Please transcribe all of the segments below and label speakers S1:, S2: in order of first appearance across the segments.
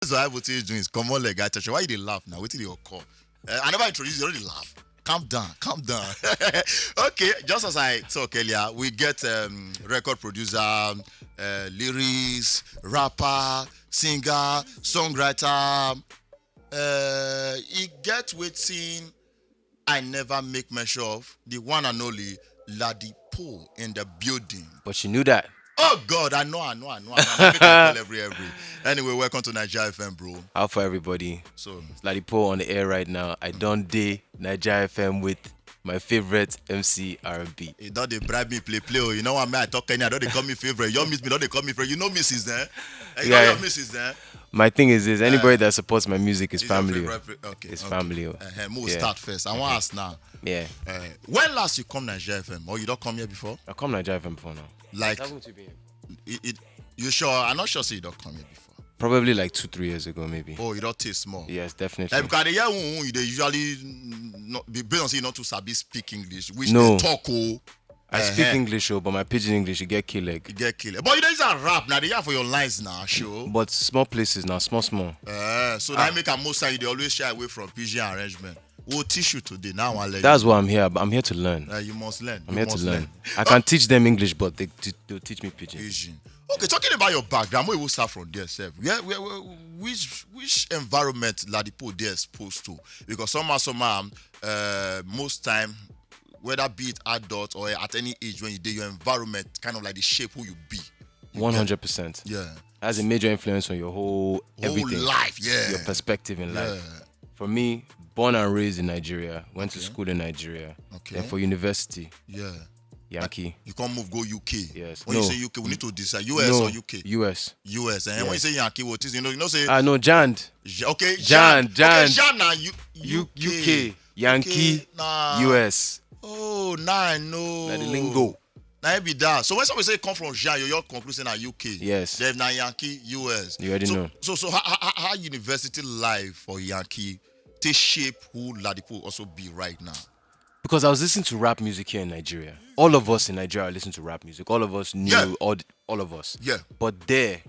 S1: So I would say is come on, like guy. Why you dey laugh now? Wait till you call. I never introduced you. You already laugh. Calm down, calm down. Okay, just as I talk earlier, we get record producer, lyrics, rapper, singer, songwriter. He get waiting. I never make mention of the one and only Ladipoe in the building.
S2: But you knew that.
S1: Oh God, I make a call every. Anyway, welcome to Naija FM, bro.
S2: How for everybody?
S1: So
S2: It's Ladipoe on the air right now. I don't day Naija FM with my favorite MC R&B.
S1: you don't they bribe me play. Oh. You know what I mean? I talk Kenya, don't they call me favorite. Your miss me, don't they call me favorite. You know missus there. You know
S2: Yeah.
S1: your missus there.
S2: My thing is this: anybody that supports my music is
S1: Is your
S2: family.
S1: favorite okay.
S2: It's
S1: okay.
S2: family.
S1: We'll
S2: Yeah.
S1: start first. I want to ask now.
S2: Yeah.
S1: When last you come Naija FM? Or you don't come here before?
S2: I come Naija FM before now.
S1: Like
S2: to be
S1: you sure? I'm not sure say you don't come here before.
S2: Probably like 2-3 years ago, maybe.
S1: Oh, you don't taste more.
S2: Yes, definitely.
S1: Because the year you they usually not be based on say you not to sabi speak English, which
S2: No.
S1: they talk
S2: I speak English, but my pidgin English, you get killed.
S1: you get killed. But you know it's a rap now. They have for your lines now, show.
S2: But small places now, small.
S1: So that make a most time they always shy away from PG arrangement. We'll teach you today. Now I'll let
S2: That's why I'm here. I'm here to learn.
S1: you must learn.
S2: I'm
S1: You
S2: here to
S1: must
S2: learn. I can teach them English, but they'll teach me pidgin.
S1: Asian. Okay, talking about your background, we will start from there, Seth. Which environment Ladipoe they exposed to? Because somehow, most time, whether be it adult or at any age, when you do your environment, kind of like the shape who you be.
S2: 100%.
S1: Yeah.
S2: Has a major influence on your whole everything,
S1: Whole life, yeah.
S2: your perspective in life.
S1: Yeah.
S2: For me, born and raised in Nigeria, went to school in Nigeria.
S1: Okay.
S2: Then for university,
S1: Yeah.
S2: Yankee.
S1: You can't move, go UK.
S2: Yes.
S1: When
S2: No.
S1: you say UK, we need to decide US
S2: No,
S1: or UK.
S2: US.
S1: US. And when you say Yankee, what is you know say
S2: No, Jand.
S1: okay,
S2: Jan.
S1: Okay, Jan now
S2: UK. Yankee.
S1: Okay, nah.
S2: US.
S1: Oh, nah, I know.
S2: Like the lingo.
S1: Now it be that. So when somebody say come from Jan, you're concluding at UK.
S2: Yes.
S1: Then now Yankee, US.
S2: You already know.
S1: So how university life for Yankee take shape who Ladipoe also be right now?
S2: Because I was listening to rap music here in Nigeria. All of us in Nigeria listen to rap music. All of us knew,
S1: Yeah.
S2: all of us.
S1: Yeah.
S2: But there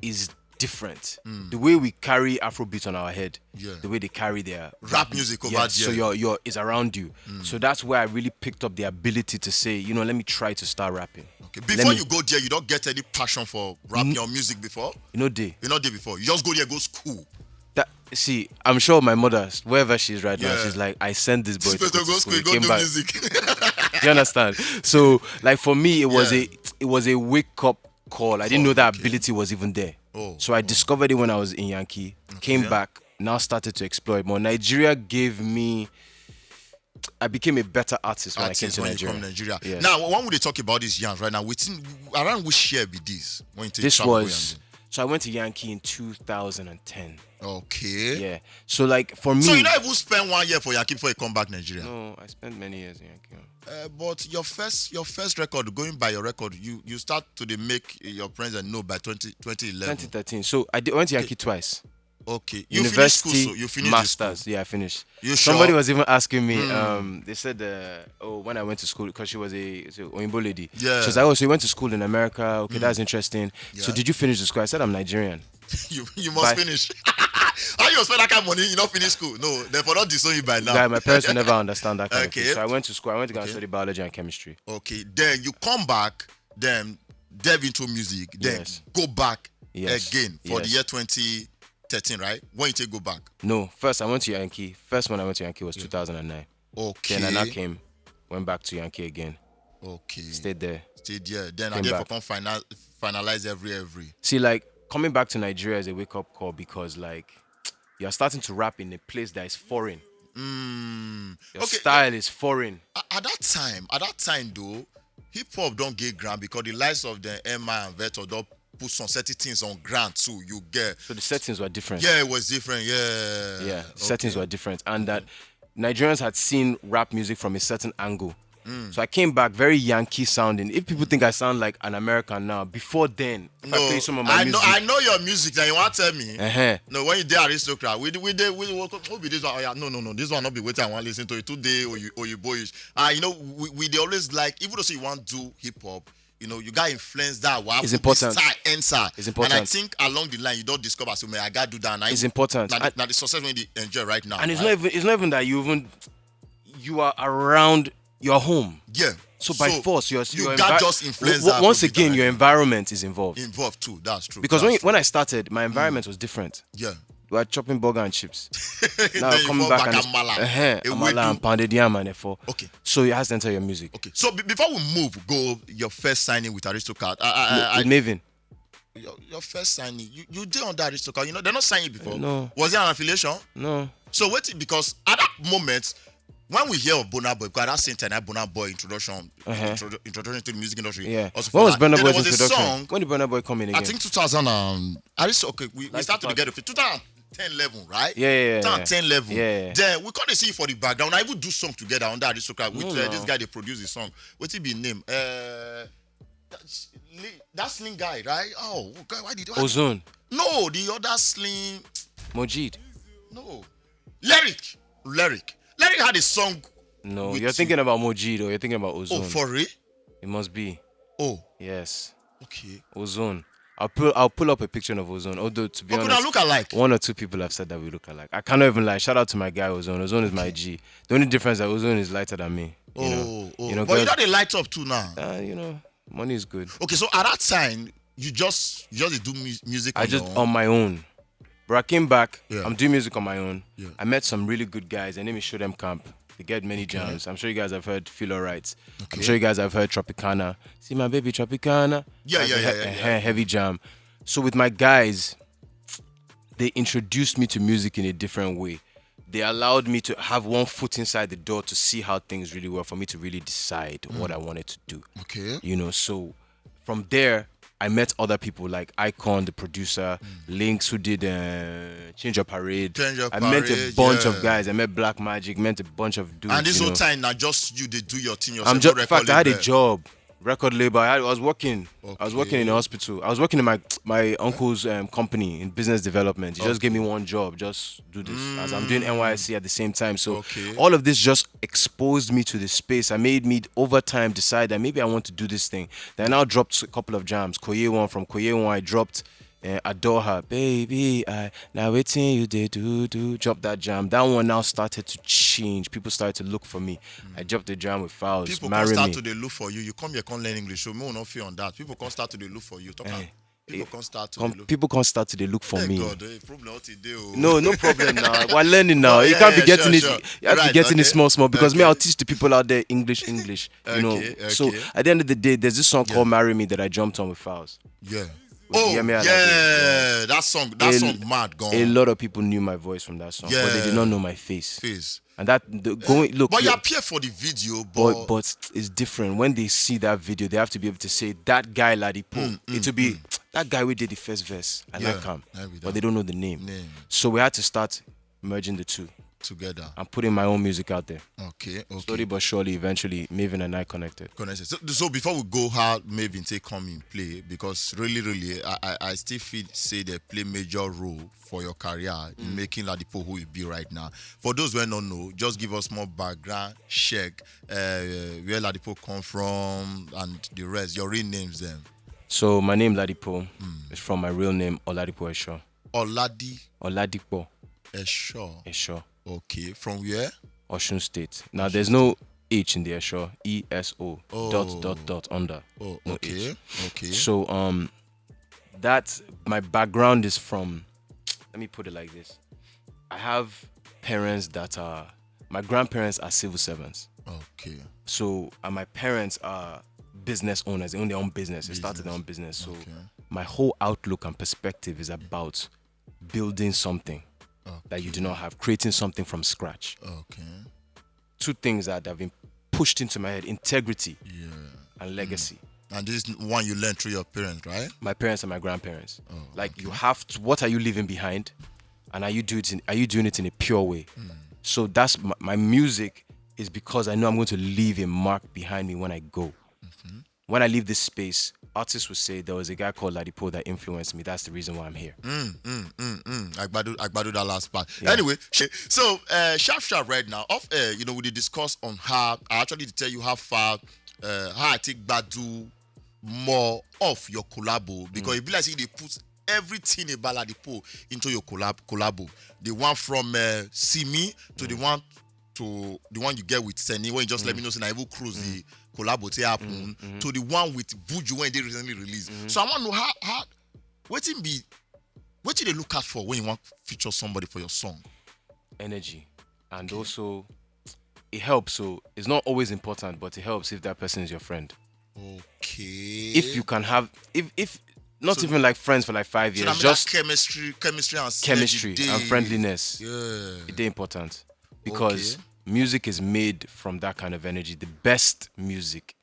S2: is different. The way we carry Afrobeat on our head,
S1: Yeah.
S2: the way they carry their
S1: Rap music over
S2: yeah,
S1: there.
S2: so your is around you. So that's where I really picked up the ability to say, let me try to start rapping.
S1: Okay. Before you go there, you don't get any passion for rapping your music before?
S2: Day.
S1: You're not there before. You just go there, go school.
S2: See, I'm sure my mother, wherever she is right now,
S1: Yeah.
S2: she's like, I sent this boy to
S1: Supposed to go
S2: school.
S1: school,
S2: He
S1: go
S2: came
S1: do
S2: back.
S1: music.
S2: Do you understand? So, like for me, it
S1: Yeah.
S2: was a wake up call. I didn't know that
S1: okay.
S2: ability was even there.
S1: Oh,
S2: So I discovered it when I was in Yankee. Came back, now started to explore it more. Nigeria gave me. I became a better artist when I came to
S1: when
S2: Nigeria.
S1: you come Nigeria.
S2: Yeah.
S1: Now, when would they talk about these yams right now? Within around which year be this? When you take
S2: This
S1: travel
S2: was. So I went to Yankee in 2010.
S1: okay.
S2: Yeah. So like for me.
S1: So you not even spend 1 year for Yankee before you come back Nigeria.
S2: No, I spent many years in Yankee.
S1: But your first record, going by your record, you start to dey make your friends and know by 2011.
S2: 2013. So went to Yankee twice.
S1: Okay. You
S2: University,
S1: finished school, so you finished
S2: masters.
S1: the
S2: Yeah, I finished.
S1: You sure?
S2: Somebody was even asking me. They said, when I went to school, because she was a Oyinbo lady.
S1: Yeah.
S2: She was like, so you went to school in America. Okay, that's interesting. So
S1: Yeah.
S2: did you finish the school? I said, I'm Nigerian.
S1: school. You must
S2: Bye.
S1: finish. How you spend that kind of money? You not finish school? No, therefore not disown you by now.
S2: Guy, my parents will never understand that kind of
S1: Okay.
S2: thing. So I went to school. I went to go and study biology and chemistry.
S1: Okay, then you come back, then delve into music, then
S2: Yes.
S1: go back
S2: Yes.
S1: again for the
S2: Yes.
S1: year 2013, right? When you take go back.
S2: No, first I went to Yankee. First one I went to Yankee was 2009.
S1: Okay.
S2: Then I now went back to Yankee again.
S1: Okay.
S2: Stayed there.
S1: Stayed there. Then
S2: Came
S1: again for
S2: back.
S1: come finalize every.
S2: See, like coming back to Nigeria is a wake up call because like you're starting to rap in a place that is foreign. Your
S1: Okay.
S2: style is foreign.
S1: At that time though, hip hop don't get ground because the likes of the MI and Veto don't put some certain things on ground too. You get
S2: So the settings were different.
S1: yeah, it was different. Yeah.
S2: Yeah, settings were different. And that Nigerians had seen rap music from a certain angle. So I came back very Yankee sounding. If people think I sound like an American now, before then, if I play some of my music.
S1: I know your music. And you want to tell me?
S2: Uh-huh.
S1: No, when you did aristocrat, we be this one. Oh, yeah, no, this one not be waiting. I want to listen to it today or you boyish. You know, we they always like even though you want to do hip hop, you got influence that.
S2: It's important.
S1: Inside.
S2: It's important.
S1: And I think along the line, you don't discover, so man, I got to do that. And
S2: it's important.
S1: Now the success when they enjoy right now.
S2: And it's not even that you are around your home.
S1: Yeah.
S2: So by force, you
S1: got just influence that.
S2: Once again, your environment is involved.
S1: Involved too. That's true.
S2: Because when I started, my environment was different.
S1: Yeah.
S2: We were chopping burger and chips. Now
S1: Then
S2: coming back and amala and pounded yam and efo.
S1: Okay.
S2: So it has to enter your music.
S1: Okay. So before we go your first signing with Aristocrat.
S2: With Maven.
S1: Your first signing, you did on that Aristocrat. They're not signing before.
S2: No.
S1: Was there an affiliation?
S2: No.
S1: So wait, because at that moment, when we hear of Burna Boy, because at that same time, Burna Boy introduction to the music industry.
S2: Yeah.
S1: Also
S2: When was Burna Boy's
S1: introduction?
S2: introduction? When did Burna Boy come in again?
S1: I think 2000. We started together for 2010 level, right?
S2: Yeah.
S1: 2010 level.
S2: Yeah.
S1: Then we can't see you for the background. I even do song together on that Aristocrat with this guy. They produce the song. What's it be name? That Slim guy, right? Oh, God, why did you?
S2: Ozone.
S1: No, the other Slim.
S2: Mojid.
S1: No. Lyric had a song.
S2: No, you're thinking about Mojid or you're thinking about Ozone.
S1: Oh, for real?
S2: It must be.
S1: Oh.
S2: Yes.
S1: Okay.
S2: Ozone. I'll pull up a picture of Ozone. Although to be honest,
S1: look alike.
S2: One or two people have said that we look alike. I cannot even lie. Shout out to my guy Ozone. Ozone is my G. The only difference is that Ozone is lighter than me.
S1: But you know they light up too now.
S2: Money is good.
S1: Okay, so at that time you just do music.
S2: On my own. But I came back.
S1: Yeah.
S2: I'm doing music on my own.
S1: Yeah.
S2: I met some really good guys. Their name is Show Them Camp. They get many jams. I'm sure you guys have heard Feel Alright.
S1: Okay.
S2: I'm sure you guys have heard Tropicana. See my baby Tropicana.
S1: Yeah.
S2: Heavy jam. So with my guys, they introduced me to music in a different way. They allowed me to have one foot inside the door to see how things really were, for me to really decide what I wanted to do.
S1: Okay.
S2: So from there, I met other people like Icon, the producer, Lynx, who did Change Your Parade. I met a bunch of guys. I met Black Magic, met a bunch of dudes.
S1: And this whole time, now just you, they do your thing yourself.
S2: In fact, I had a job. Record label. I was working. Okay. I was working in the hospital. I was working in my uncle's company in business development. He just gave me one job. Just do this. As I'm doing NYC at the same time. So all of this just exposed me to the space. I made me over time decide that maybe I want to do this thing. Then I now dropped a couple of jams. Koye one. From Koye one, I dropped Adore Her, Baby. I now waiting you did do drop that jam. That one now started to change. People started to look for me. I dropped the jam with Fouls.
S1: People can't start to look for you. You come here, can't learn English. So me will not feel on that. People can't start to look for you. People can't start to look for me. God, problem
S2: No problem now. We're learning now. You can't be getting it. You have to be getting it small because me, I'll teach the people out there English. So at the end of the day, there's this song called "Marry Me" that I jumped on with Fouls.
S1: Yeah. That song mad gone.
S2: A lot of people knew my voice from that song, but they did not know my face. And that
S1: but you appear for the video,
S2: but it's different. When they see that video, they have to be able to say that guy Ladipoe. It will be that guy we did the first verse. I like him, but they don't know the name. So we had to start merging the two
S1: together
S2: and putting my own music out there.
S1: Okay.
S2: Slowly but surely, eventually, Maven and I connected.
S1: So before we go, how Maven take come in play, because really, I still say they play major role for your career in making Ladipoe who you be right now. For those who don't know, just give us more background check, where Ladipoe come from and the rest. Your real names them.
S2: So my name Ladipoe is from my real name Oladipo Esho. Oladipo Esho.
S1: Okay, from where?
S2: Osun State. Now there's no H in the Esho. ESO dot under.
S1: Oh,
S2: no
S1: okay.
S2: H.
S1: Okay.
S2: So that my background is from. Let me put it like this. I have parents that my grandparents are civil servants.
S1: Okay.
S2: So my parents are business owners. They own their own business. They started their own business. So my whole outlook and perspective is about building something that you do not have, creating something from scratch.
S1: Okay.
S2: Two things that have been pushed into my head: integrity and legacy.
S1: And this is one you learned through your parents, right?
S2: My parents and my grandparents. You have to. What are you leaving behind, and are you doing it in a pure way? So that's my music is because I know I'm going to leave a mark behind me when I go. When I leave this space, artists will say there was a guy called Ladipoe that influenced me. That's the reason why I'm here.
S1: I do that last part. Yeah. Anyway, so sharp right now. Off air, we discuss on how I actually tell you how far how I take Badu more of your collabo because it be like say they put everything about Ladipoe into your collabo. The one from Simi to the one you get with Seni when you just let me know say I will cruise the collabo to happen to the one with Buju when they recently released. So I want to know how what do they look out for when you want to feature somebody for your song?
S2: Energy, and also it helps. So it's not always important, but it helps if that person is your friend.
S1: Okay.
S2: If you can have, if not so, even like friends for like 5 years,
S1: so
S2: just
S1: chemistry
S2: and friendliness.
S1: Yeah,
S2: it's important because music is made from that kind of energy. The best music,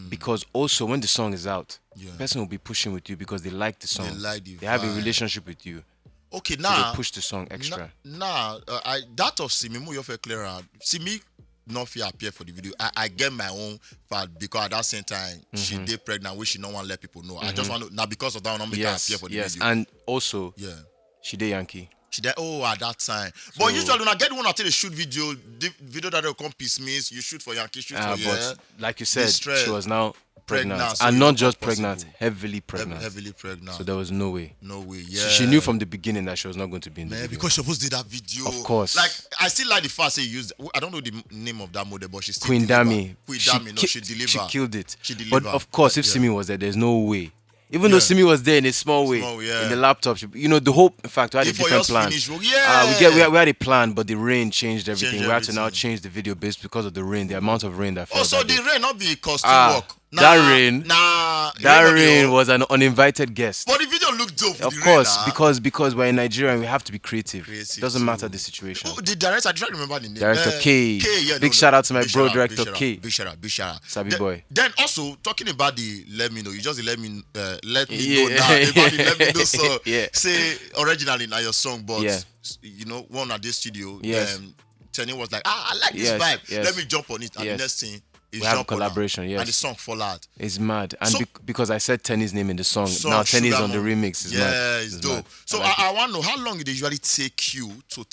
S2: because also when the song is out, the person will be pushing with you because they like the song. They have a relationship with you.
S1: Okay,
S2: so
S1: now
S2: they push the song extra.
S1: Now, that of Simi, you feel clearer. Simi not feel appear for the video. I get my own part because at that same time she did pregnant, which she don't want to let people know. I just want to now because of that, I'm make her appear for the video.
S2: And also, she did Yankee.
S1: She did at that time. So, but usually when I get one after the shoot video, the video that will come piece means you shoot for Yankee, shoot for
S2: but like you said, she was now pregnant.
S1: So
S2: and not just pregnant, heavily pregnant.
S1: Heavily pregnant.
S2: So there was no way.
S1: No way,
S2: She knew from the beginning that she was not going to be in the video.
S1: Because she supposed to do that video.
S2: Of course.
S1: Like, I still like the fact she used, I don't know the name of that model, but she still
S2: Queen Dami.
S1: She delivered.
S2: She killed it.
S1: She delivered.
S2: But of course, if Simi was there's no way. Even though Simi was there in a small way, in the laptop, the whole, in fact, we had a different plan. We had a plan, but the rain changed everything. We had to now change the video based because of the rain, the amount of rain that fell.
S1: So the rain not be costume work.
S2: That rain was an uninvited guest.
S1: But the video looked dope.
S2: Of course, because we're in Nigeria and we have to be creative. Doesn't matter the situation.
S1: The director, I try to remember the name.
S2: Director K. Big shout out to my bro, Director K.
S1: Big shout out.
S2: Sabi boy.
S1: Then also talking about the let me know. You just let me know now about the let me know song. Say originally now your song, but one at this studio. Tenny was like, I like this vibe. Let me jump on it. And the next thing.
S2: We have a collaboration,
S1: and the song fall out.
S2: It's mad, and because I said Tenny's name in the song, now Tenny's on the remix. It's mad.
S1: It's dope. Mad. So I want to know how long it usually take you to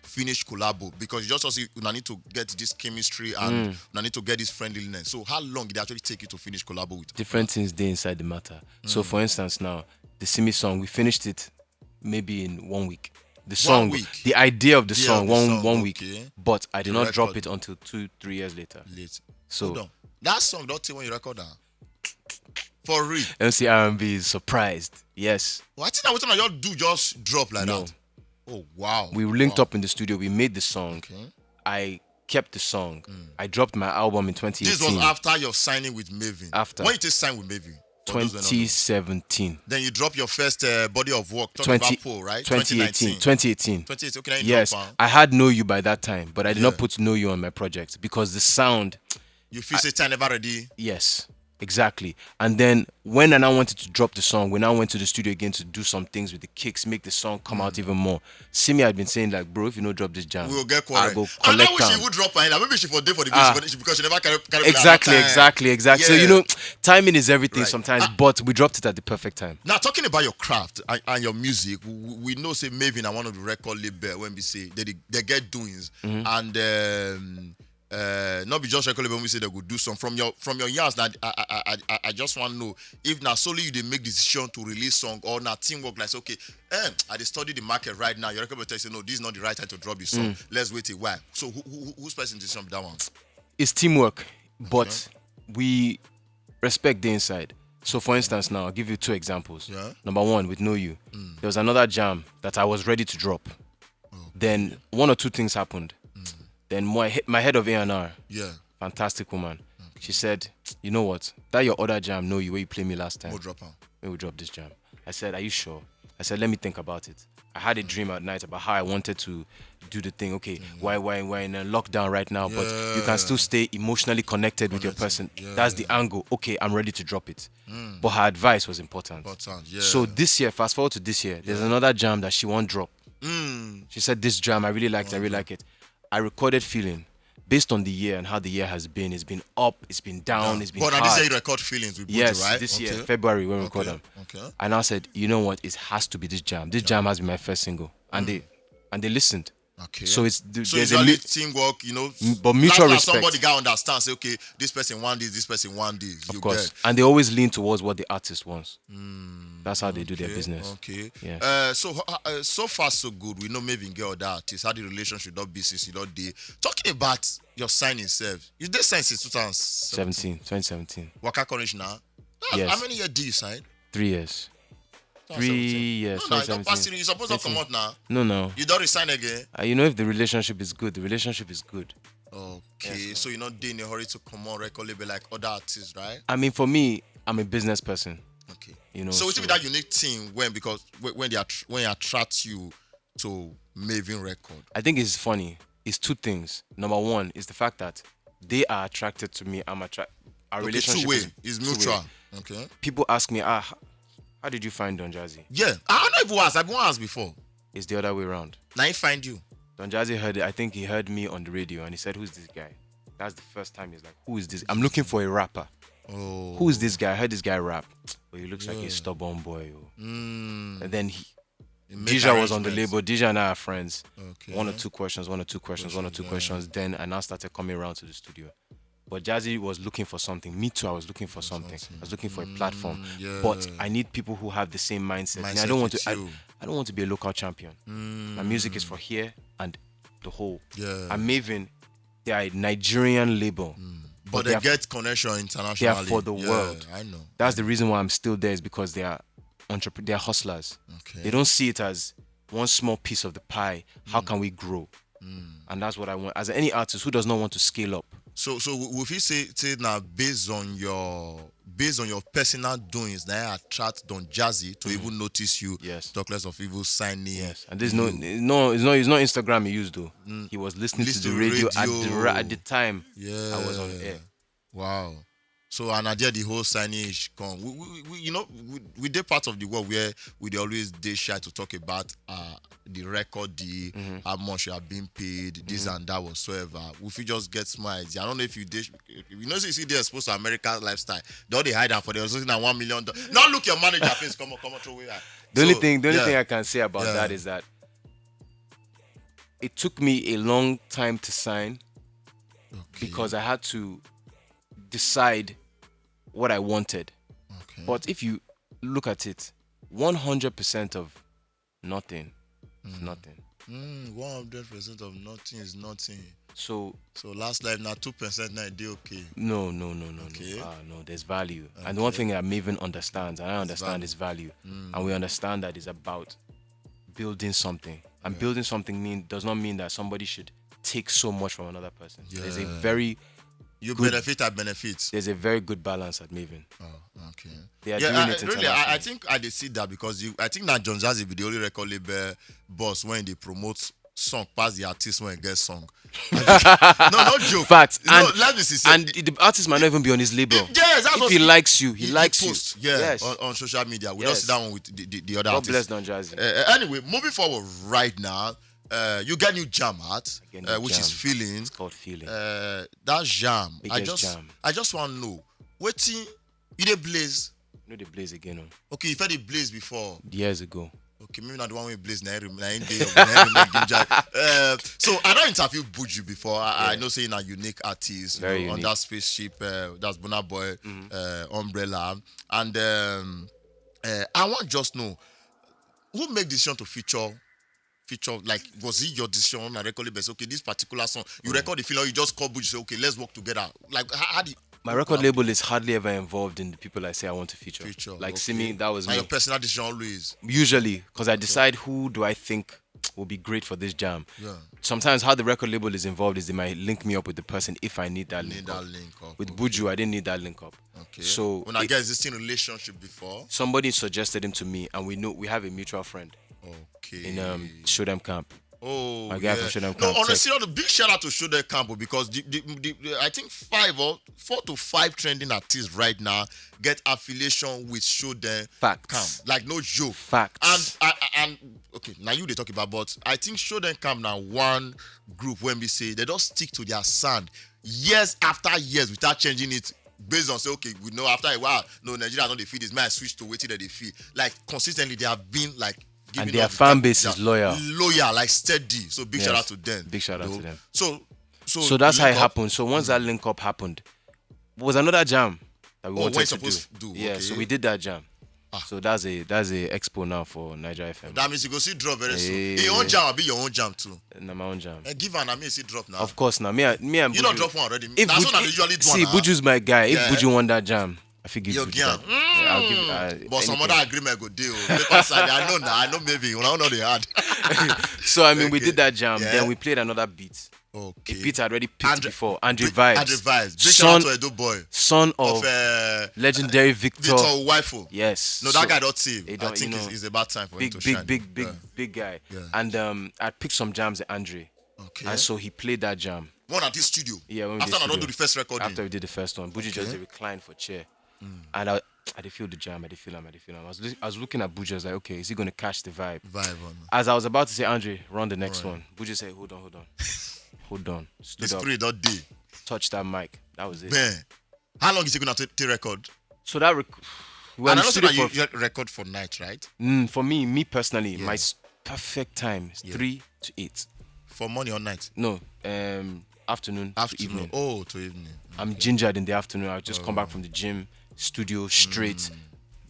S1: finish collabo, because you just also need to get this chemistry and you need to get this friendliness. So how long did it actually take you to finish collabo with?
S2: Different things they inside the matter. So for instance, now the Simi song, we finished it maybe in 1 week. The song, the idea of the song, one week, but I did not drop it until 2-3 years later. So
S1: that song don't take when you record that. For real.
S2: MC R&B is surprised. Yes.
S1: Well, I think that what y'all do just drop like that. Oh wow.
S2: We linked up in the studio. We made the song. I kept the song. I dropped my album in 2018.
S1: This was after your signing with Maven.
S2: After.
S1: When you take sign with Maven?
S2: 2017.
S1: Then you drop your first body of work. Talking about Poe, right?
S2: 2018.
S1: 2018. Okay,
S2: yes. I had Know You by that time, but I did not put Know You on my project because the sound.
S1: You feel say time never ready?
S2: Yes, exactly. And then when I now wanted to drop the song, we now went to the studio again to do some things with the kicks, make the song come out even more. Simi had been saying like, bro, if you don't drop this jam,
S1: we will get quarrel.
S2: I go collect.
S1: I wish she would drop her. Maybe she for day for the video because she never carry
S2: exactly.
S1: Yeah.
S2: So timing is everything sometimes, but we dropped it at the perfect time.
S1: Now talking about your craft and your music, we know say Maven are one of the record label when we say they get doings and. Not be just record when we say they could do some from your years. That I just want to know if now solely you they make decision to release song or now teamwork like okay, I they study the market right now. Your record will tell you no, this is not the right time to drop your song. Let's wait a while. So who's pressing decision with that one?
S2: It's teamwork, but we respect the inside. So for instance, now I'll give you 2 examples. Number 1 with Know You, there was another jam that I was ready to drop. Then 1 or 2 things happened. Then my head of A&R, fantastic woman, she said, you know what, that your other jam, Know You, where you played me last time, we'll drop this jam. I said, are you sure? I said, let me think about it. I had a dream at night about how I wanted to do the thing. Okay, why we're in a lockdown right now, but you can still stay emotionally connected with your person. That's the angle. Okay, I'm ready to drop it. But her advice was important. So this year, fast forward to this year, there's another jam that she won't drop. She said, this jam, I really like it. I recorded Feeling based on the year and how the year has been. It's been up, it's been down, it's been hard.
S1: But this year you record Feelings with Buju, right?
S2: This year, February, when we record them. And I said, you know what, it has to be this jam. This jam has been my first single. And they listened.
S1: Okay.
S2: So
S1: So
S2: there's a
S1: usually teamwork,
S2: but mutual
S1: last
S2: respect.
S1: somebody guy understands. Say, okay, this person want this person want this.
S2: Of
S1: You
S2: course,
S1: get.
S2: and they always lean towards what the artist wants. That's how they do their
S1: Okay,
S2: business.
S1: okay.
S2: Yes.
S1: So far so good. We know maybe get other artists. How the relationship not be since you not dey. Talking about your signing self. You did sign since 2017.
S2: 2017.
S1: Waka Cornish now.
S2: Yes.
S1: How many years do you sign?
S2: 3 years.
S1: 2017.
S2: 3 years.
S1: No, you don't pass
S2: 2017.
S1: it. You supposed to come out now.
S2: No.
S1: You don't resign again.
S2: If the relationship is good, the relationship is good.
S1: Okay,
S2: Yes,
S1: so you're not in a hurry to come on record label like other artists, right?
S2: For me, I'm a business person.
S1: Okay.
S2: So
S1: it's with that unique thing when they attract you to Maven Record.
S2: I think it's funny. It's two things. Number one is the fact that they are attracted to me. I'm attracted. Our relationship
S1: is
S2: two-way.
S1: mutual. Okay.
S2: People ask me, how did you find Don Jazzy?
S1: Yeah, I don't know if it was. I've been asked before.
S2: It's the other way around.
S1: Now he find you.
S2: Don Jazzy heard it. I think he heard me on the radio and he said, "Who's this guy?" That's the first time he's like, "Who is this? I'm looking for a rapper.
S1: Oh.
S2: Who is this guy? I heard this guy rap. But he looks like a stubborn boy." And then Naija was on the label. Naija and I are friends.
S1: Okay.
S2: One or two questions. Then I now started coming around to the studio. But Jazzy was looking for something. Me too, I was looking for something. I was looking for a platform.
S1: Yeah.
S2: But I need people who have the same mindset. And I don't want to I don't want to be a local champion. My music is for here and the whole.
S1: Yeah.
S2: And Maven, they are a Nigerian label.
S1: But they get connection internationally.
S2: They are for the world.
S1: I know.
S2: That's the reason why I'm still there, is because they are they're hustlers.
S1: Okay.
S2: They don't see it as one small piece of the pie. How can we grow? And that's what I want. As any artist who does not want to scale up.
S1: So if you say now based on your personal doings, now attract Don Jazzy to even notice you.
S2: Yes.
S1: Talk less of evil signing.
S2: Yes. And there's it's not Instagram he used though. He was listening to the radio. At the time.
S1: Yeah.
S2: I was on air.
S1: Wow. So and I did the whole signage come. We did part of the world where we always dey shy to talk about the record deal, how much you are being paid, this and that whatsoever. If you just get small idea, I don't know if you did. You know, so you see they're exposed to American lifestyle. They all they hide out for them. Something like $1 million. Now look your manager face. Come on, throw away.
S2: The only thing I can say about that is that it took me a long time to sign because I had to decide what I wanted.
S1: Okay.
S2: But if you look at it, 100% of nothing is nothing.
S1: 100% of nothing is nothing.
S2: So
S1: last life now 2% now they okay.
S2: No.
S1: Okay.
S2: No, there's value. Okay. And the one thing that Maven understands, and I understand, is value. And we understand that it's about building something. And building something does not mean that somebody should take so much from another person.
S1: Yeah.
S2: There's a very
S1: benefit at benefits.
S2: There's a very good balance at Maven.
S1: Oh, okay.
S2: They are doing it
S1: really, I think I did see that because I think that Don Jazzy be the only record label boss when they promote song past the artist when he gets song. No joke.
S2: Facts.
S1: Let me see.
S2: And the artist might not even be on his label.
S1: Yes, that's
S2: if he likes you, he likes
S1: posts,
S2: you.
S1: Yeah,
S2: yes.
S1: on social media. We don't sit down with the other
S2: God
S1: artists.
S2: bless Don Jazzy.
S1: Anyway, moving forward right now. You get new jam out, which is Feeling.
S2: It's called Feeling.
S1: That jam.
S2: Biggest
S1: I just want to know. Wetin you dey blaze?
S2: No, they blaze again.
S1: Okay, you've had the blaze before.
S2: Years ago.
S1: Okay, maybe not the one we blaze now. So I don't interview Buju before. I know saying a unique artist, on that spaceship. That's Burna Boy, Umbrella, and I want just know who make decision to feature, like, was it your decision on a record label? Okay, this particular song you record the feeling, or you just call Buju say, okay, let's work together. Like, how do you,
S2: my record label is hardly ever involved in the people I say I want to feature. Like, Simi, that was me.
S1: Your personal decision always?
S2: Usually, because I decide who do I think will be great for this jam.
S1: Yeah.
S2: Sometimes how the record label is involved is they might link me up with the person if I need that link up. With Buju, I didn't need that link up.
S1: Okay.
S2: So
S1: when I get existing relationship before,
S2: somebody suggested him to me, and we have a mutual friend.
S1: Okay.
S2: In Show Them Camp.
S1: Oh,
S2: my guy from Show Them Camp.
S1: No, honestly, a big shout out to Show Them Camp because I think 4 to 5 trending artists right now get affiliation with Show Them Camp. Like, no joke.
S2: Facts.
S1: And okay, now you they talk about, but I think Show Them Camp now one group when we say they don't stick to their sound years after years without changing it. Based on say, okay, we know after a while, no, Nigeria don't they feel this. May I switch to waiting that they feel like consistently they have been like giving
S2: their
S1: us the
S2: fan
S1: type
S2: base
S1: of
S2: is
S1: jam.
S2: loyal.
S1: Loyal, like steady. So big shout
S2: Yes.
S1: out to them.
S2: Big shout out
S1: though.
S2: to them.
S1: So
S2: So that's how
S1: link
S2: it
S1: up.
S2: happened. So once that link up happened, was another jam that we
S1: Oh,
S2: wanted
S1: when
S2: to
S1: supposed to do,
S2: Yeah,
S1: okay.
S2: so we did that jam. So that's a expo now for Naija FM.
S1: That means you go see drop very soon.
S2: Hey.
S1: Your own jam will be your own jam too.
S2: Na my own jam.
S1: Give an I mean see drop now.
S2: Of course, now me and
S1: You
S2: Buju,
S1: don't drop one already.
S2: If
S1: That's
S2: Buju,
S1: what I usually do.
S2: see, Buju's my guy.
S1: Yeah.
S2: If Buju won that jam, I feel give
S1: Your
S2: Buju
S1: jam.
S2: that. Yeah, I'll give.
S1: But some
S2: anything.
S1: other agreement go deal. Paper side, I know now. I know maybe. I don't know they had.
S2: So I mean, we
S1: Okay.
S2: did that jam.
S1: Yeah.
S2: Then we played another beat.
S1: Okay.
S2: A beat I'd already picked
S1: Andre-
S2: before. Andre Vibes.
S1: Andre Vibes. Big shout out to Edo boy.
S2: Son of
S1: Of
S2: legendary Victor.
S1: Victor Wifo.
S2: Yes.
S1: No,
S2: So,
S1: that guy don't save.
S2: he
S1: I
S2: don't-
S1: think
S2: you know,
S1: it's about time for him
S2: big,
S1: to
S2: big,
S1: shine.
S2: big guy.
S1: Yeah.
S2: And I picked some jams at Andre.
S1: Okay.
S2: And so he played that jam.
S1: One at this studio.
S2: Yeah, when we
S1: After
S2: did
S1: I don't
S2: studio.
S1: do the first recording.
S2: After we did the first one, Buju just reclined for chair. And I did feel the jam, I did feel him. I was looking at Buju, I was like, okay, is he going to catch the vibe?
S1: Vibe on.
S2: As I was about to say, Andre, run the next one, Buju said, hold on. Hold on.
S1: The
S2: Stood up,
S1: spirit that day.
S2: touched that mic. That was it.
S1: Man. How long is it going to record?
S2: So that, we were
S1: And
S2: in
S1: I
S2: the
S1: know
S2: studio
S1: that
S2: for,
S1: you record for night, right?
S2: for me personally, my perfect time is 3 to 8.
S1: For morning or night?
S2: No, afternoon to
S1: Afternoon.
S2: evening.
S1: Oh, to evening.
S2: I'm gingered in the afternoon. I'll just come back from the gym, studio straight.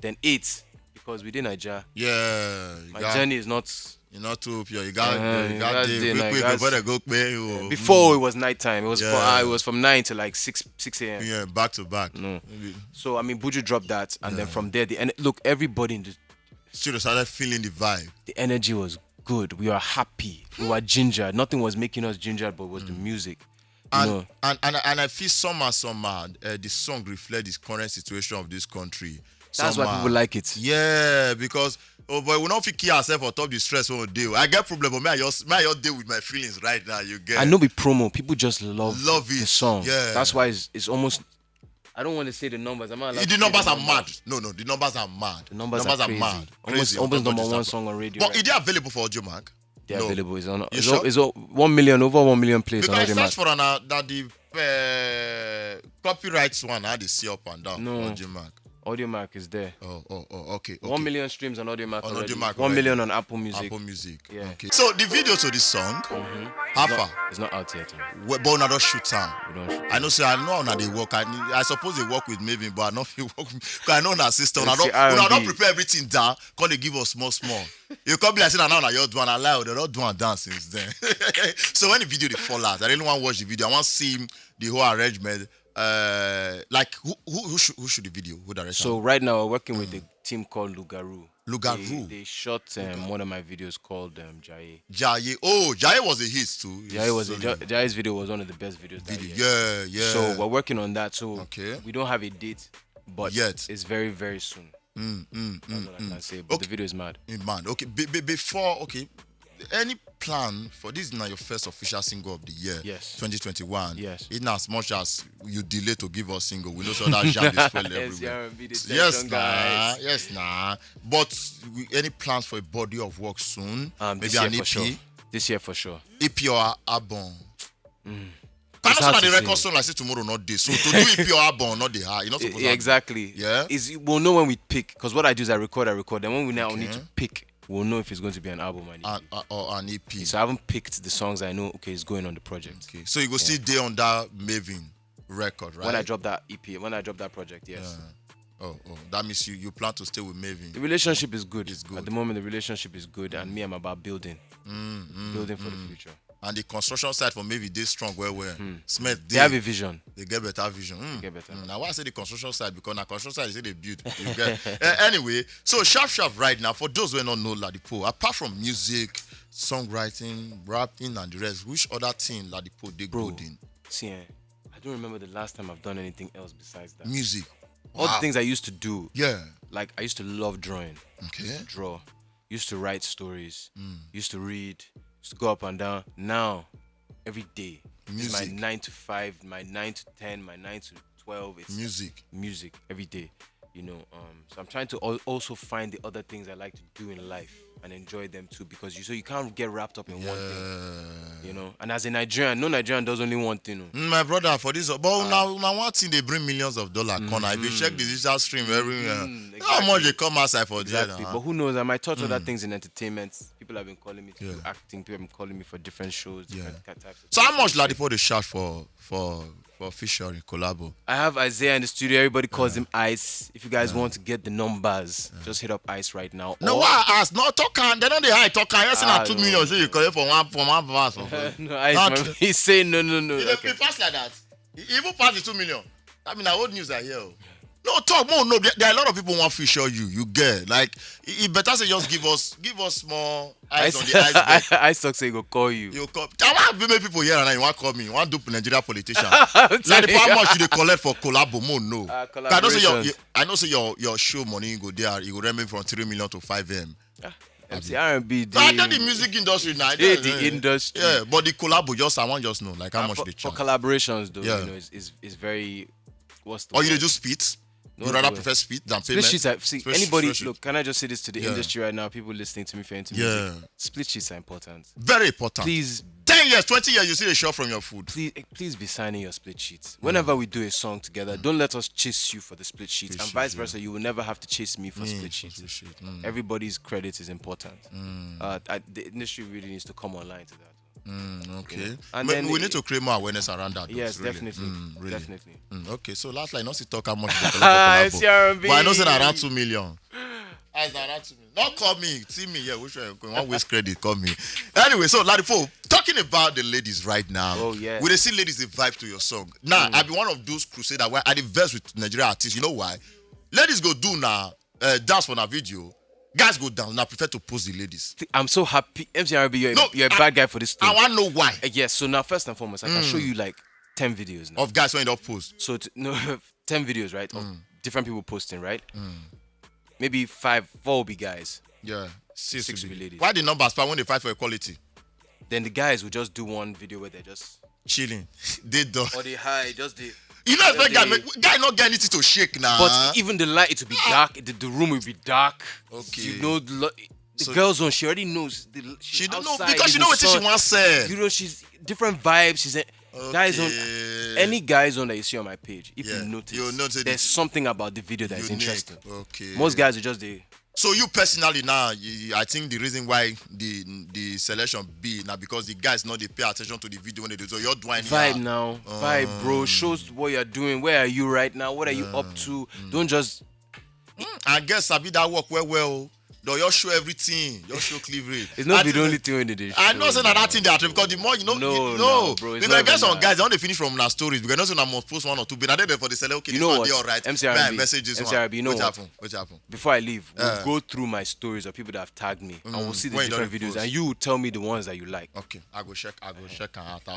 S2: Then 8, because within Naija,
S1: Yeah.
S2: my journey is not.
S1: You're not too pure. You got
S2: you got
S1: day.
S2: day, like,
S1: Quick,
S2: that's-
S1: before they go pay. Oh.
S2: Before it was nighttime. It was
S1: Yeah.
S2: it was from 9 to like 6 a.m.
S1: Yeah, back to back.
S2: No.
S1: Maybe.
S2: So I mean, Buju dropped that, and then from there, look, everybody in
S1: Studio started feeling the vibe.
S2: the energy was good. We were happy. We were ginger. Nothing was making us ginger, but it was the music. You know.
S1: And I feel somehow the song reflects the current situation of this country.
S2: That's why people like it.
S1: Yeah, because boy, we don't feel kill ourselves on top of the stress we deal. I get problem, but may I just deal with my feelings right now. You get.
S2: I know we promo. People just love
S1: Love
S2: the
S1: it.
S2: song.
S1: Yeah.
S2: That's why it's almost. I don't want to say the numbers. I'm not allowed to
S1: The
S2: say
S1: numbers
S2: the
S1: are mad. No, the numbers are mad.
S2: The numbers are crazy.
S1: mad.
S2: Almost
S1: Crazy on top of
S2: number
S1: this
S2: one
S1: album.
S2: song on radio.
S1: But
S2: right
S1: is it available for Audio Mark?
S2: They're
S1: No.
S2: available.
S1: You sure?
S2: It's 1 million, over 1 million plays on
S1: Because
S2: Audio
S1: I
S2: Mark.
S1: searched for that the copyrights one. I had to see up and down.
S2: No.
S1: Audio Mark.
S2: Audio Mark is there.
S1: Okay.
S2: 1 million streams on Audio Mark
S1: On
S2: already.
S1: Audio Mark
S2: 1
S1: already.
S2: million on Apple Music.
S1: Apple Music.
S2: Yeah.
S1: Okay. So the video to this song, how far?
S2: It's not out yet.
S1: But una don't shoot am.
S2: We don't shoot.
S1: I know how una dey work. I suppose they work with Maven, but I know fit work because I know una system. Una
S2: It's the
S1: don't
S2: R&B.
S1: prepare everything down. Cause they give us small. You come be like say na now na your do and allow they don't do and dance since then. So when the video dey fall out, I really want to watch the video. I want to see the whole arrangement. Like who shoot the video? Who directed?
S2: So right now we're working with a team called Lugaru.
S1: Lugaru.
S2: They shot one of my videos called Jaye.
S1: Jaye. Oh, Jaye was a hit too.
S2: Jaye's video was one of the best videos that year.
S1: Yeah.
S2: So we're working on that. So
S1: Okay.
S2: we don't have a date, but
S1: Yet.
S2: it's very, very soon. That's what I can say. But
S1: Okay.
S2: the video is mad.
S1: Man, okay. Before, okay, any plan for this? Is now your first official single of the year?
S2: Yes.
S1: 2021.
S2: Yes.
S1: In as much as you delay to give us single, we know so that jam is well everywhere. Yes, nah. But any plans for a body of work soon?
S2: This
S1: Maybe
S2: year
S1: an EP,
S2: for sure. This year for sure.
S1: EP or album.
S2: It's
S1: Can
S2: hard
S1: also
S2: to
S1: the record
S2: say.
S1: song like say tomorrow not this. So to do EP or album not the hard. You're not supposed to.
S2: Exactly.
S1: Yeah?
S2: We'll know when we pick, because what I do is I record. Then when we now need to pick, we'll know if it's going to be an album or an EP.
S1: Or an EP.
S2: So I haven't picked the songs I know. Okay, it's going on the project.
S1: Okay. So you go see day on that Maven record, right?
S2: When I drop that EP, when I drop that project, yes.
S1: Oh, that means you plan to stay with Maven.
S2: The relationship is good.
S1: It's good.
S2: At the moment, the relationship is good, and me, I'm about building, building for the future.
S1: And the construction side for maybe they strong well. Smith,
S2: They have a vision.
S1: they get better vision.
S2: Get better.
S1: Now why I say the construction side because now construction side is they build. You get anyway. So sharp right now for those who don't know Ladipoe, apart from music, songwriting, rapping, and the rest, which other thing Ladipoe they
S2: Bro,
S1: good in?
S2: see, I don't remember the last time I've done anything else besides that.
S1: Music.
S2: All the
S1: Wow.
S2: things I used to do.
S1: Yeah.
S2: Like I used to love drawing.
S1: Okay.
S2: Used to draw. Used to write stories. Used to read. Used to go up and down. Now, every day, it's my
S1: Music.
S2: 9 to 5, my 9 to 10, my 9 to 12. It's music every day. So I'm trying to also find the other things I like to do in life and enjoy them too, because you can't get wrapped up in one thing, And as a Nigerian, no Nigerian does only one thing.
S1: My brother, for this, but now one thing they bring millions of dollars. If you check the digital stream everywhere, how much they come outside for
S2: exactly. But who knows? I might touch other things in entertainment. People have been calling me to do acting. People have been calling me for different shows, different types of
S1: So how much Ladipoe they charge for featuring collabo?
S2: I have Isaiah in the studio. Everybody calls him Ice. If you guys want to get the numbers, just hit up Ice right now.
S1: No, why I ask? No, talking. They don't they high talking. You're saying 2 million, so you collect for one verse.
S2: No, Ice, man, he's saying no.
S1: Okay. It pass like that. He even pass the 2 million. I mean, old news are here. No, talk more. No, there are a lot of people want to feature you. You get like it better say just give us more eyes on the iceberg.
S2: Ice talk say he go call you.
S1: You call. I want many people here and you want to call me. You want to do Nigeria politician. Like how much you collect for collabo? More no. I know say your show money you go there. You go remain from 3 million to 5 M.
S2: MC R&B.
S1: I know the music industry now.
S2: The industry.
S1: Yeah, but the collabo I want just know like how much they charge.
S2: For collaborations though, it's very. What's the?
S1: Or you do spits. You rather prefer speed than payment?
S2: Split sheets anybody look, can I just say this to the industry right now? People listening to me for music. Split sheets are important.
S1: Very important.
S2: Please
S1: 10 years, 20 years, you see a shot from your food.
S2: Please be signing your split sheets. Whenever we do a song together, don't let us chase you for the split sheets. And vice versa, you will never have to chase me for split sheets. Everybody's credit is important. The industry really needs to come online to that.
S1: Okay. And then we need to create more awareness around that.
S2: Yes,
S1: really.
S2: definitely.
S1: Really.
S2: Definitely.
S1: Okay, so last line, not to talk how much they collect for collabo. But I know say around 2 million. Around 2 million. Not call me, see me, which one waste credit, call me. Anyway, so Ladipoe, talking about the ladies right now.
S2: Oh yeah.
S1: We see ladies they vibe to your song. Now, I be one of those crusaders where I verse with Nigerian artists. You know why? Ladies go do now dance for a video. Guys go down. Now prefer to post the ladies.
S2: I'm so happy. MCRB, you're a bad guy for this thing.
S1: I want to know why.
S2: Yes. So now, first and foremost, I can show you like 10 videos now.
S1: Of guys when they post.
S2: So 10 videos, right? Of different people posting, right? Maybe 4 will be guys.
S1: Yeah.
S2: 6 will be ladies.
S1: Why the numbers? But when they fight for equality.
S2: Then the guys will just do one video where they're just
S1: chilling. They do.
S2: Or they high, just the.
S1: You know, guy not get anything to shake now.
S2: But even the light, it will be dark. The room will be dark.
S1: Okay.
S2: You know, the girl's on. She already knows.
S1: She don't know because she know what she wants to say.
S2: You know, she's different vibes. She's guys on any guys on that you see on my page. If you notice, there's something about the video that is interesting.
S1: Okay.
S2: Most guys are just
S1: So you personally now, I think the reason why the selection be now because the guys know they pay attention to the video when they do. So you're doing
S2: vibe now, vibe, bro. Shows what you're doing. Where are you right now? What are you up to? Don't just.
S1: I guess I be that work well. No, you show everything. You show cleavage.
S2: It's not the only thing when they do.
S1: I know saying that thing that because the more you know,
S2: no, bro.
S1: Because I guess some guys they only finish from our stories because I know must post 1 or 2. But I did for the select. Okay,
S2: you know what?
S1: All right.
S2: MCRB,
S1: messages.
S2: MCRB, you know what?
S1: What happened?
S2: Before I leave, we'll go through my stories of people that have tagged me, and we'll see the different videos, and you will tell me the ones that you like.
S1: Okay, I go check. I'll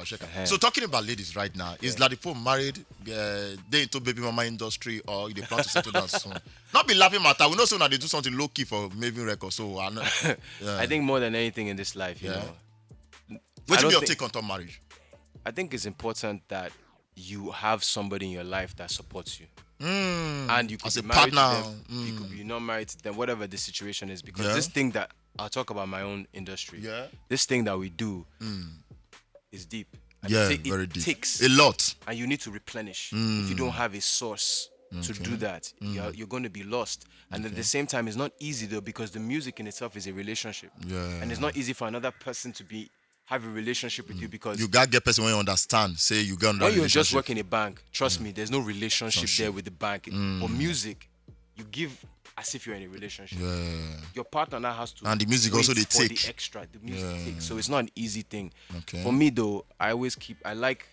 S1: check. So talking about ladies right now, is Ladipoe married? They into baby mama industry or they plan to settle down soon? Not be laughing matter. We know soon that they do something low key for Maven Records. So I know.
S2: I think more than anything in this life, you know.
S1: What do you take on top marriage?
S2: I think it's important that you have somebody in your life that supports you. And you could be married to them, you could be not married to them, whatever the situation is. Because this thing that I'll talk about my own industry. This thing that we do is deep. And
S1: very deep.
S2: It takes
S1: a lot.
S2: And you need to replenish. If you don't have a source to do that, you're going to be lost. And at the same time, it's not easy though because the music in itself is a relationship. And it's not easy for another person to have a relationship with you because
S1: you gotta get person when you understand. Say you got
S2: when you just work in a bank. Trust me, there's no relationship there with the bank. But music, you give as if you're in a relationship. Your partner now has to.
S1: And the music also they take
S2: the extra. The music takes, so it's not an easy thing. For me though, I like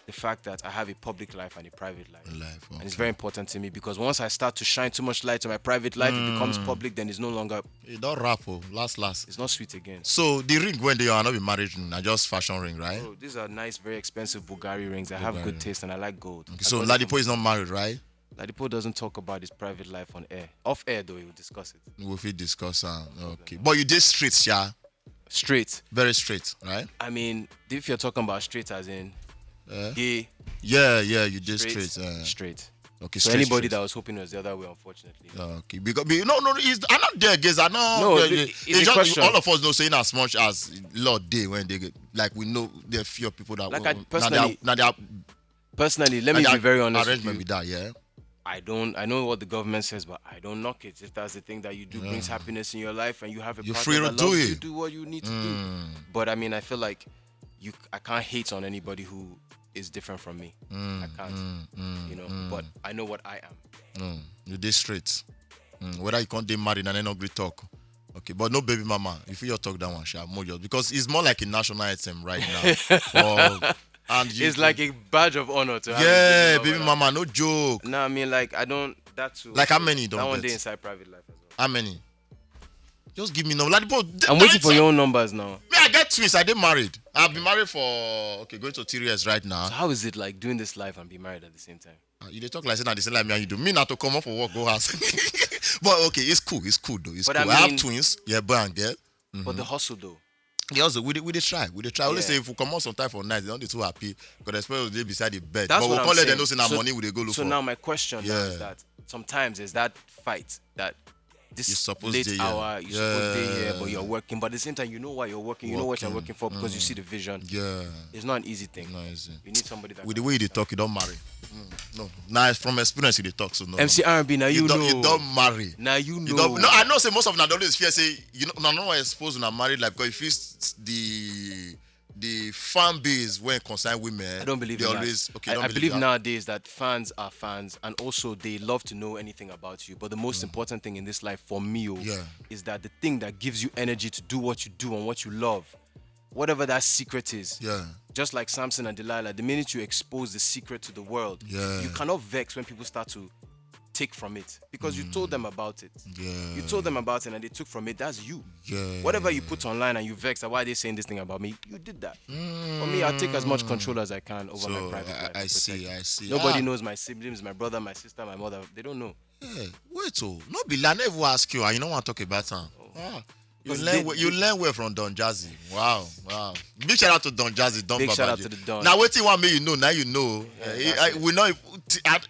S2: the fact that I have a public life and a private life. And it's very important to me because once I start to shine too much light on my private life, it becomes public, then it's no longer.
S1: It don't rap, last.
S2: It's not sweet again.
S1: So the ring when they are not be married, are just fashion ring, right?
S2: Oh, these are nice, very expensive Bulgari rings. I have good taste and I like gold.
S1: Okay, so Ladipoe is not married, right?
S2: Ladipoe doesn't talk about his private life on air. Off air though, he will discuss it.
S1: We'll discuss okay. But you did straight, yeah?
S2: Straight.
S1: Very straight, right?
S2: I mean, if you're talking about straight as in gay.
S1: Yeah, you did straight.
S2: Straight.
S1: Okay,
S2: So
S1: straight,
S2: anybody
S1: straight.
S2: that was hoping it was the other way, unfortunately.
S1: Okay, because no, I'm not there, guys. I know.
S2: No,
S1: It's
S2: it's a
S1: just
S2: question.
S1: all of us know saying as much as Lord day when they get, like we know there are few people that
S2: Like I personally,
S1: now they are
S2: personally, let me be very honest with
S1: arrangement
S2: you.
S1: with that, yeah.
S2: I know what the government says, but I don't knock it. If that's the thing that you do brings happiness in your life and you have a
S1: You're
S2: partner
S1: free to
S2: that
S1: do
S2: loves
S1: it.
S2: you, do what you need to do. But I mean, I feel like I can't hate on anybody who is different from me. I can't, you know. But I know what I am.
S1: You did straight. Whether you can't get married and then not agree talk. Okay, but no baby mama. If you talk that one, more just because it's more like a national anthem right now. And
S2: It's like a badge of honor to have.
S1: Yeah, baby mama, no joke.
S2: No, I mean like I don't. That too.
S1: Like how many you
S2: That
S1: don't
S2: one
S1: get?
S2: day inside private life as well.
S1: How many? Just give me no. Ladipoe,
S2: I'm waiting for your own numbers now.
S1: Me, I get twins. I did married. I've been married for going to 3 years right now.
S2: So how is it like doing this life and be married at the same time?
S1: You dey talk like saying the same like me and you do. Me not to come up for work, go house. But okay, it's cool. It's cool though. It's
S2: But
S1: cool.
S2: I
S1: I have
S2: mean-
S1: twins. Yeah, boy and girl.
S2: But the hustle though.
S1: Yeah, also we dey try. We dey try. Only
S2: Yeah.
S1: say if we come out sometime for night, they don't be too happy because especially they beside the bed.
S2: That's
S1: But
S2: what
S1: we'll
S2: I'm
S1: call it. They
S2: saying.
S1: know say na
S2: So-
S1: money we dey go look
S2: So
S1: for.
S2: now my question now is
S1: Yeah.
S2: that sometimes there's that fight that this
S1: You're supposed
S2: late
S1: to here.
S2: hour you're supposed to be here,
S1: Yeah.
S2: but you're working. But at the same time, you know why you're working. You know what you're working for because you see the vision.
S1: Yeah,
S2: It's not an easy thing.
S1: no easy.
S2: You need somebody that.
S1: With the way you dey talk, you don't marry. No, now from experience you dey talk. So no.
S2: MC R&B now you know.
S1: You don't marry.
S2: Now you know.
S1: You don't, no, I know. Say most of them always fear say you know. No one exposed when I'm married. Like because if it's the fan base when concern women,
S2: I don't believe
S1: they
S2: in
S1: always
S2: that.
S1: okay.
S2: I
S1: Don't
S2: believe
S1: that.
S2: nowadays that fans are fans, and also they love to know anything about you. But the most important thing in this life for me,
S1: Yeah.
S2: is that the thing that gives you energy to do what you do and what you love, whatever that secret is.
S1: Yeah.
S2: Just like Samson and Delilah, the minute you expose the secret to the world,
S1: Yeah.
S2: you cannot vex when people start to take from it because you told them about it.
S1: Yeah.
S2: You told them about it and they took from it. That's you.
S1: Yeah.
S2: Whatever you put online and you vex, why are they saying this thing about me? You did that. For me, I'll take as much control as I can over my
S1: So
S2: private life.
S1: I
S2: to
S1: see.
S2: protect it.
S1: I see.
S2: Nobody knows my siblings, my brother, my sister, my mother. They don't know.
S1: Yeah. Wait, oh, no be I never ask you, and you don't want to talk about them. You
S2: Because
S1: learn,
S2: they-
S1: you learn well from Don Jazzy. Wow. Big shout out to Don Jazzy. Don
S2: Big shout out
S1: Babaji.
S2: to the Don.
S1: Now, what you want me, you know. Now you know.
S2: that's
S1: We know.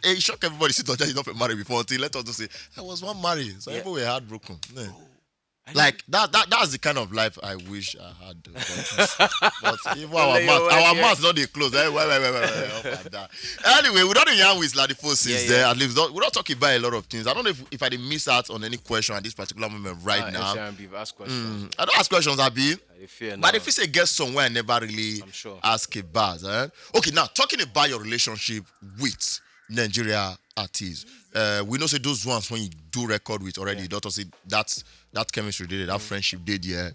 S1: It shock everybody. See Don Jazzy not married before until let us just say I was one married. So
S2: Yeah.
S1: people were heartbroken. Yeah. Like that's the kind of life I wish I had. But even our mouth not they close. Wait. Anyway, we don't yarn with Ladipoe since
S2: Yeah,
S1: there.
S2: yeah.
S1: At least we don't talk about a lot of things. I don't know if I didn't miss out on any question at this particular moment right now.
S2: MC ask questions.
S1: I don't ask questions, Abi.
S2: I fear
S1: But
S2: now.
S1: if you say get somewhere I never really
S2: I'm sure.
S1: ask about. Okay, now talking about your relationship with Nigeria artists. We know say those ones when you do record with already, you don't say that chemistry did it, that friendship did, yeah.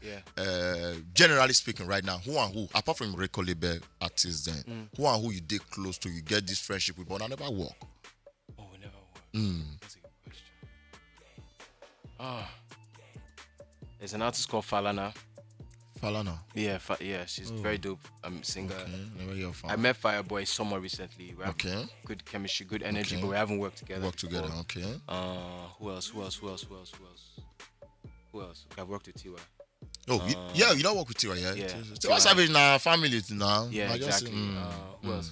S1: Generally speaking, right now, who and who, apart from record label artists then, who and who you did close to, you get this friendship with, but I never work.
S2: Oh, we never worked. That's a good question. There's an artist called Falana.
S1: Falana.
S2: Yeah, she's very dope. Singer.
S1: Okay, never hear of
S2: I met Fireboy somewhere recently. We have
S1: Okay.
S2: good chemistry, good energy,
S1: Okay.
S2: but we haven't worked together.
S1: Work together,
S2: before.
S1: okay.
S2: Who else? I've worked with Tiwa.
S1: Oh, yeah, you don't work with Tiwa, yeah?
S2: Yeah.
S1: Tiwa Savage now family now.
S2: Yeah,
S1: I just,
S2: exactly. Who else?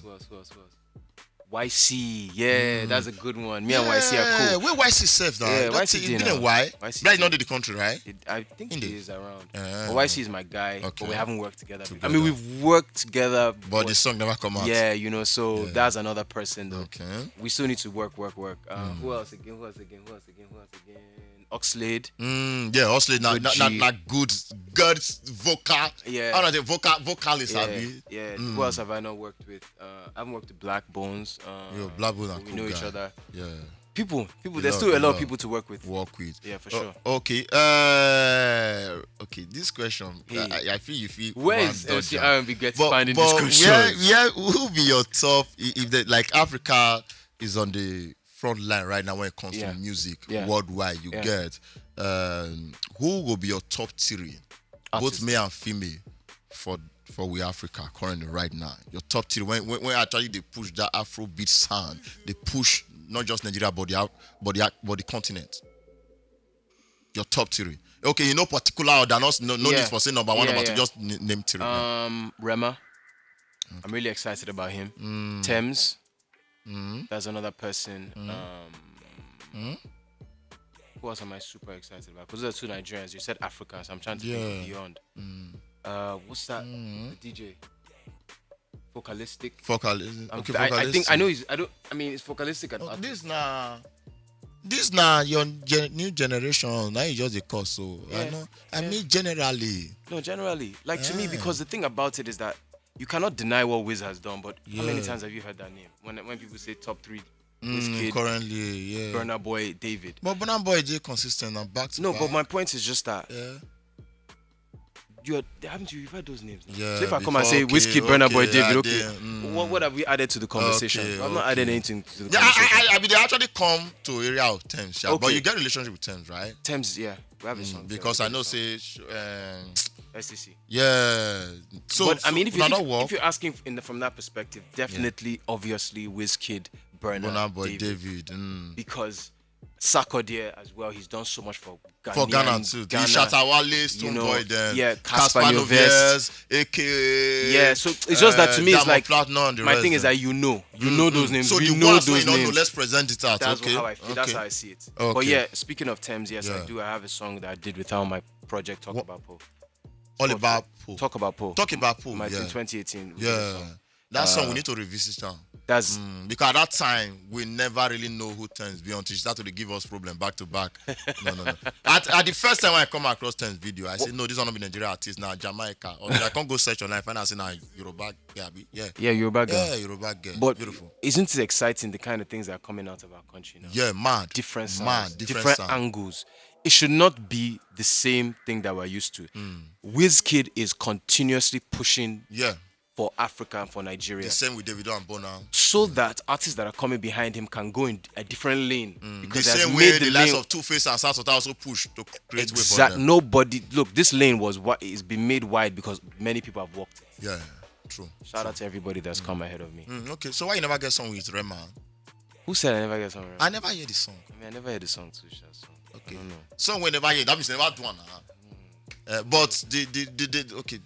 S2: YC. Yeah, that's a good one. Me and YC are cool.
S1: Where YC safe now?
S2: Yeah,
S1: That's
S2: YC
S1: it.
S2: did
S1: Didn't
S2: now.
S1: why?
S2: YC
S1: Right
S2: did.
S1: not in the country, right?
S2: I think
S1: Indeed.
S2: he is around.
S1: Ah.
S2: But YC is my guy,
S1: Okay.
S2: but we haven't worked together.
S1: Together.
S2: I mean, we've worked together,
S1: But the song never come out.
S2: yeah, so that's another person though.
S1: Okay.
S2: We still need to work. Who else again? Oxlade.
S1: Yeah, also
S2: Good G.
S1: not good vocal.
S2: Yeah.
S1: I don't know, vocalist,
S2: Yeah,
S1: Abi.
S2: yeah. Who else have I not worked with? I haven't worked with Black Bones.
S1: Yo, Black Bull and
S2: we
S1: cool
S2: know each
S1: guy.
S2: other.
S1: Yeah.
S2: People.
S1: A
S2: There's
S1: lot,
S2: still
S1: a
S2: a lot
S1: lot.
S2: of people to work with.
S1: Work with.
S2: Yeah, for sure.
S1: Okay. Okay. This question, I feel you feel.
S2: Where
S1: one
S2: is
S1: dodger.
S2: MC R&B gets finding this
S1: Where,
S2: question?
S1: who be your top if the, like Africa is on the front line right now when it comes
S2: Yeah.
S1: to music
S2: Yeah.
S1: worldwide? You
S2: Yeah.
S1: get who will be your top three,
S2: Artists.
S1: both male and female, for we Africa currently right now? Your top three when actually they push that Afrobeat sound, they push not just Nigeria but the continent. Your top three. Okay, you know particular order, no
S2: Yeah.
S1: need for saying number one,
S2: Yeah,
S1: number two,
S2: yeah.
S1: just name three.
S2: Rema. I'm really excited about him. Thames. That's another person. Who else am I super excited about? Because those are two Nigerians. You said Africans. I'm trying to think beyond. What's that? The DJ. Focalistic. I think I know he's. It's focalistic and artist.
S1: This now your new generation. Now you just a course. So I mean generally.
S2: No, generally. Like to me, because the thing about it is that you cannot deny what Wiz has done. But how many times have you heard that name? When people say top 3. Wizkid,
S1: currently,
S2: Burna Boy, David.
S1: But Burna Boy is consistent and back to back.
S2: But my point is just that. You've heard those names now?
S1: Yeah.
S2: So if I come and say Wizkid, Burna Boy, David, what have we added to the conversation? I've not added anything to the conversation.
S1: I mean, they actually come to area of Thames, but you get a relationship with Thames, right?
S2: Thames, we have a song.
S1: Because I know, say,
S2: SCC.
S1: Yeah. So,
S2: but I mean, if you're asking from that perspective, definitely, obviously, Wizkid, Burna Boy, David. Because Sarkodie as well, he's done so much for Ghana.
S1: For Ghana too. The Shatawale, Stone Boy, then.
S2: Yeah, Cassper Nyovest,
S1: aka.
S2: Yeah, so it's just that to me, it's like my thing is that you know those names.
S1: So
S2: we know those names.
S1: Let's present it out.
S2: That's how I feel. That's how I see it.
S1: Okay.
S2: But yeah, speaking of Thames, yes, I do. I have a song that I did with her on my project. Talk About Poe. Talk About Poe.
S1: My
S2: in 2018.
S1: Yeah. That song we need to revisit now.
S2: That's
S1: because at that time we never really know who Thames be until she started to give us problem back to back. No. At the first time when I come across Thames video, I said no, this one not be Nigerian artist now, Jamaica. Or I can't go search online and I say now Yoruba girl. Yeah,
S2: Yoruba girl.
S1: Yeah, Yoruba girl.
S2: But
S1: beautiful.
S2: Isn't it exciting the kind of things that are coming out of our country now?
S1: Yeah, mad.
S2: Different sounds, different angles. It should not be the same thing that we're used to. Wizkid is continuously pushing for Africa and for Nigeria.
S1: The same with Davido and Bona.
S2: So that artists that are coming behind him can go in a different lane.
S1: Because the same way the likes of Two-Face and South also push to create way for them.
S2: Nobody, look, this lane is been made wide because many people have walked it.
S1: Yeah, true.
S2: Shout out to everybody that's come ahead of me.
S1: Okay, so why you never get song with Rema?
S2: Who said I never get song with Rema?
S1: I never hear the song.
S2: I never heard the song too. Okay. I don't know.
S1: Song we never hear, that means you never do one. But okay.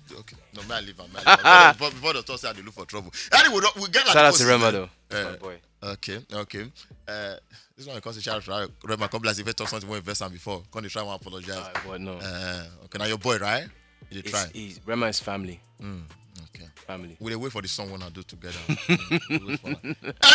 S1: No, man, leave him. But before the talk say they look for trouble. Anyway, we get like.
S2: Shout out to Rema though. My boy.
S1: Okay. This one because shout out to Rema. Come like if you talk something more invest before. Can you try and apologize?
S2: But no.
S1: Okay, now your boy, right? You try.
S2: Rema is family.
S1: Okay.
S2: Family.
S1: We wait for the song when I do together.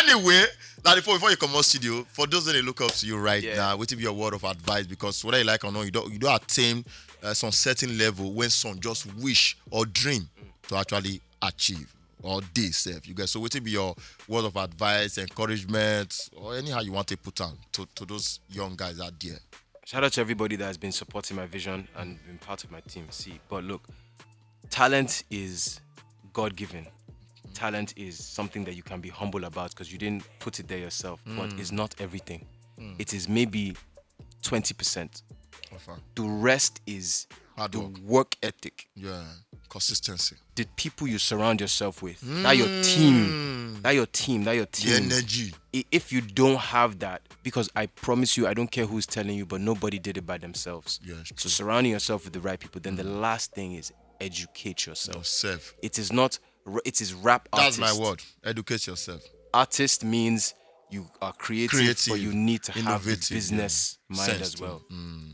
S1: Anyway, now before you come on studio, for those that they look up to you right now, what will be your word of advice? Because whether you like or not, you don't attain some certain level when some just wish or dream to actually achieve or they self. You guys, so what will be your word of advice, encouragement, or anyhow you want to put on to those young guys out there?
S2: Shout out to everybody that has been supporting my vision and been part of my team. But look, talent is God-given. Talent is something that you can be humble about because you didn't put it there yourself. But it's not everything. It is maybe 20%. The rest is hard work ethic.
S1: Yeah, consistency.
S2: The people you surround yourself with. That your team. The
S1: energy.
S2: If you don't have that, because I promise you, I don't care who's telling you, but nobody did it by themselves.
S1: Yeah,
S2: so surrounding yourself with the right people. Then the last thing is educate yourself. It is rap artist.
S1: That's my word. Educate yourself.
S2: Artist means you are creative, but you need to have the business mind as well.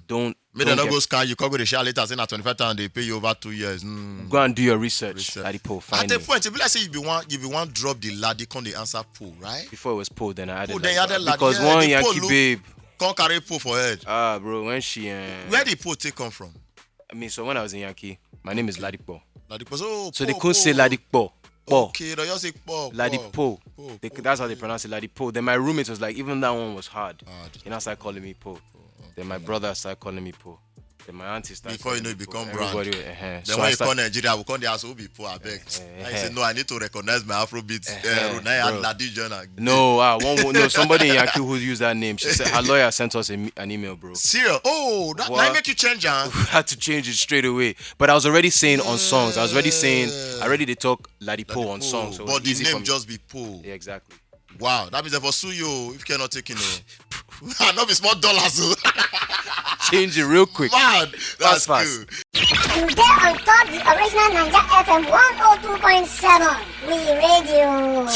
S2: Don't
S1: go scan you. Can't go to share later saying at 25,000 they pay you over 2 years.
S2: Go and do your research. Ladipoe,
S1: at the point, if you say if you want drop the Ladi, come the answer Poe, right?
S2: Before it was Poe, then I added
S1: Ladi.
S2: Because one Yankee babe
S1: can't carry Poe for head.
S2: Bro, when she
S1: where did Poe take come from?
S2: I mean, so when I was in Yankee, my name is Ladipoe.
S1: So
S2: they couldn't say Ladipoe.
S1: Okay, they just say Poe.
S2: Ladipoe. That's how they pronounce it, Ladipoe. Then my roommate was like, even that one was hard. He now started calling me Poe. Then my brother started calling me Poe. Then my auntie started.
S1: Before you know it become brand. Then
S2: so
S1: when you call Nigeria, we call the ass who be Poe, I beg. I say no, I need to recognize my Afrobeat.
S2: No, somebody in Yankee who used that name. She said her lawyer sent us an email, bro.
S1: Serious? Oh, that make you change, huh?
S2: We had to change it straight away. But I was already saying on songs. They talk Ladipoe on songs. So
S1: but the name just be Poe.
S2: Yeah, exactly.
S1: Wow, that means if I sue you, if you cannot take it, not be small dollars.
S2: Change it real quick.
S1: Man, that's
S3: good. And there on top the original Naija FM 102.7. We radio.